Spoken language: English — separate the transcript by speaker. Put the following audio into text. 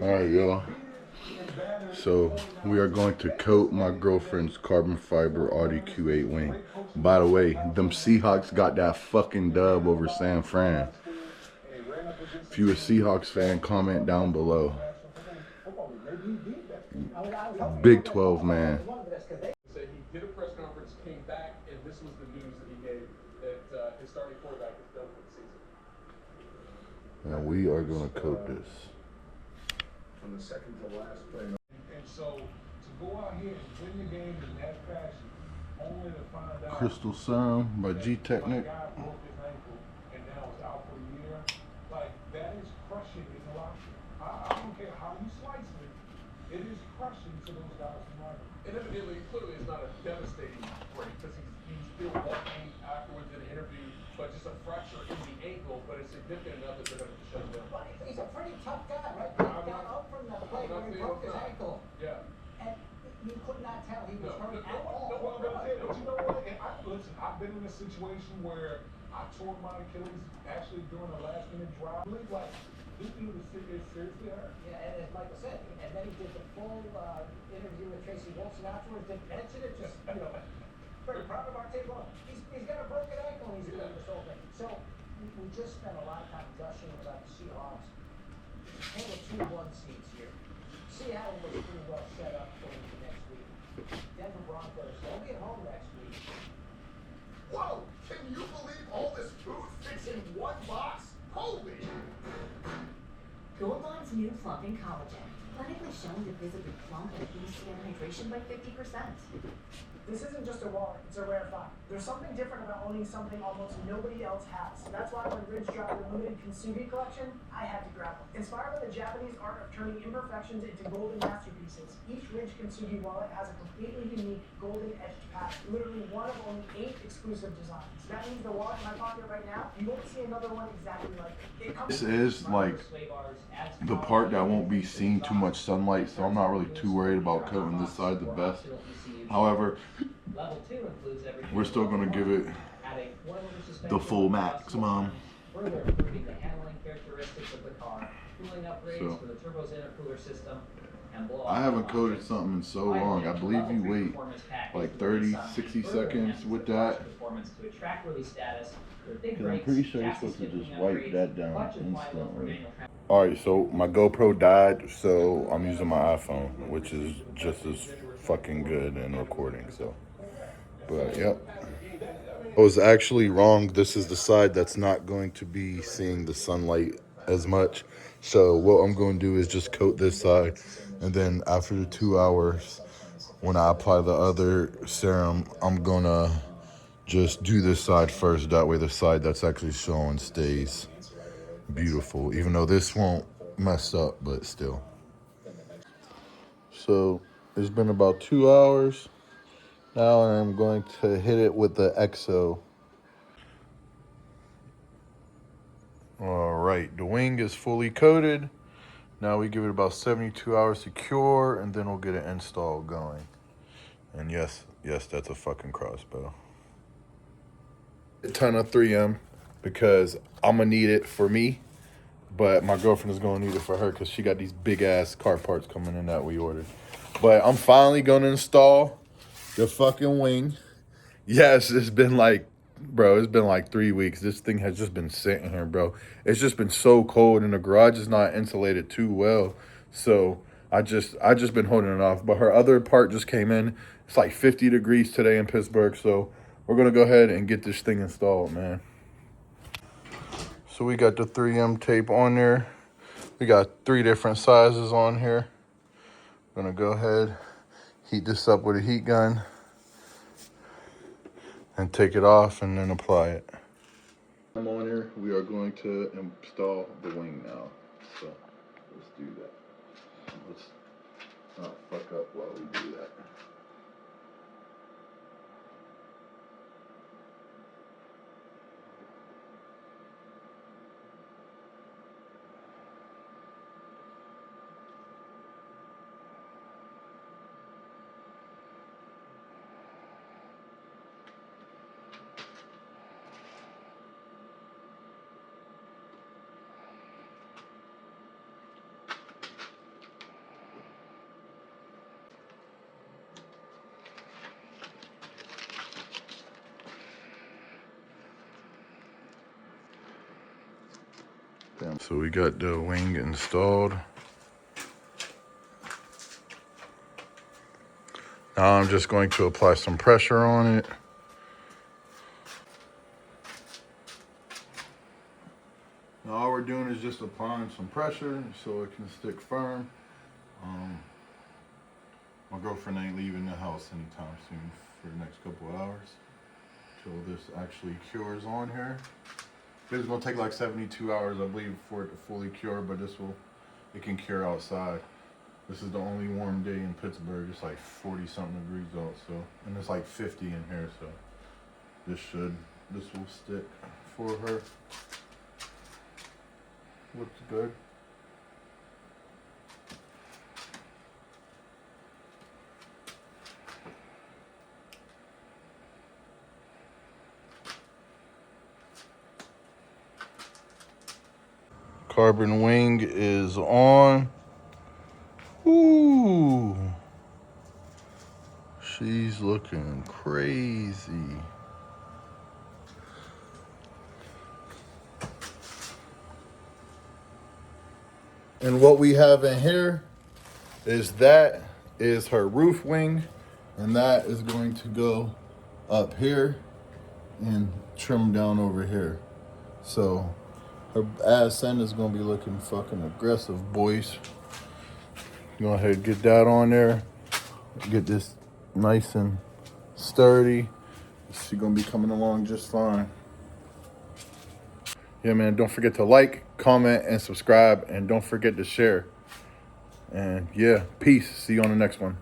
Speaker 1: Alright, y'all. So, we are going to coat my girlfriend's carbon fiber Audi Q8 wing. By the way, them Seahawks got that fucking dub over San Fran. If you a Seahawks fan, comment down below. Big 12, man.
Speaker 2: He did a press conference, came back, and this was the news that he gave that his starting quarterback is done for the season.
Speaker 1: And we are going to coat this.
Speaker 3: From the second to last play. And so to go out here and win the game in that fashion, only to find out
Speaker 1: Crystal Serum by G Technic.
Speaker 3: guy broke his ankle and now is out for a year. Like, that is crushing in the locker room. I don't care how you slice it, it is crushing to those guys in the locker room.
Speaker 2: And evidently, clearly, it's not a devastating break because he's still walking afterwards in an interview, but just a fracture in the ankle, but it's significant enough that they're going to shut him down.
Speaker 4: But he's a pretty tough guy, right? He got up from the play where he broke his ankle.
Speaker 2: Yeah.
Speaker 4: And you could not tell he was hurt at all.
Speaker 3: No, but you know what? And listen, I've been in a situation where I tore my Achilles actually during a last-minute drive. Really, like, this dude is seriously hurt.
Speaker 4: Yeah, and as Michael said, and then he did the full interview with Tracy Wilson afterwards. Didn't mention it, just, you know, very proud of our table. He's got a broken ankle and he's doing this whole thing. So we just spent a lot of time gushing about the Seahawks. Hey, the 2-1 seeds here. Seattle was pretty well set up for next week. Denver Broncos, they'll be at home next week.
Speaker 3: Whoa! Can you believe all this food fits in one box? Holy!
Speaker 5: Gold Line's new plumping collagen, clinically shown to visibly plump and boost skin hydration by 50%.
Speaker 6: This isn't just a wallet, it's a rare find. There's something different about owning something almost nobody else has. That's why when Ridge dropped the limited Kintsugi collection, I had to grab one. Inspired by the Japanese art of turning imperfections into golden masterpieces, each Ridge Kintsugi wallet has a completely unique golden edged pattern. Literally one of only 8 exclusive designs. That means the wallet in my pocket right now, you won't see another one exactly like it.
Speaker 1: This is like the part that won't be seeing too much sunlight, so I'm not really too worried about coating this side the best. However, we're still going to give it the full maximum. So, I haven't coated something in so long. I believe you wait like 30, 60 seconds with that. Because I'm pretty sure you're supposed to just wipe that down instantly. Alright, so my GoPro died, so I'm using my iPhone, which is just as fucking good in recording, so. But, yep. I was actually wrong. This is the side that's not going to be seeing the sunlight as much. So what I'm going to do is just coat this side, and then after the 2 hours, when I apply the other serum, I'm gonna just do this side first. That way the side that's actually showing stays beautiful, even though this won't mess up, but still. So it's been about 2 hours. Now I'm going to hit it with the EXO. All right, the wing is fully coated. Now we give it about 72 hours to cure, and then we'll get an install going. And yes, that's a fucking crossbow. A ton of 3M because I'm gonna need it for me, but my girlfriend is gonna need it for her because she got these big ass car parts coming in that we ordered. But I'm finally gonna install the fucking wing. Yes, it's been like, bro, it's been like 3 weeks. This thing has just been sitting here, bro. It's just been so cold, and the garage is not insulated too well. So I just been holding it off. But her other part just came in. It's like 50 degrees today in Pittsburgh. So we're gonna go ahead and get this thing installed, man. So we got the 3M tape on there. We got 3 different sizes on here. I'm gonna go ahead, heat this up with a heat gun, and take it off and then apply it. I'm on here. We are going to install the wing now. So let's do that. Let's not fuck up while we do that. So we got the wing installed. Now I'm just going to apply some pressure on it. Now all we're doing is just applying some pressure so it can stick firm. My girlfriend ain't leaving the house anytime soon for the next couple of hours till this actually cures on here. It's gonna take like 72 hours, I believe, for it to fully cure, but it can cure outside. This is the only warm day in Pittsburgh. It's like 40 something degrees out, so, and it's like 50 in here, so this will stick for her. Looks good. Carbon wing is on. Ooh. She's looking crazy. And what we have in here is her roof wing, and that is going to go up here and trim down over here. So her ass end is gonna be looking fucking aggressive, boys. Go ahead and get that on there. Get this nice and sturdy. She's gonna be coming along just fine. Yeah, man, don't forget to like, comment, and subscribe, and don't forget to share. And yeah, peace. See you on the next one.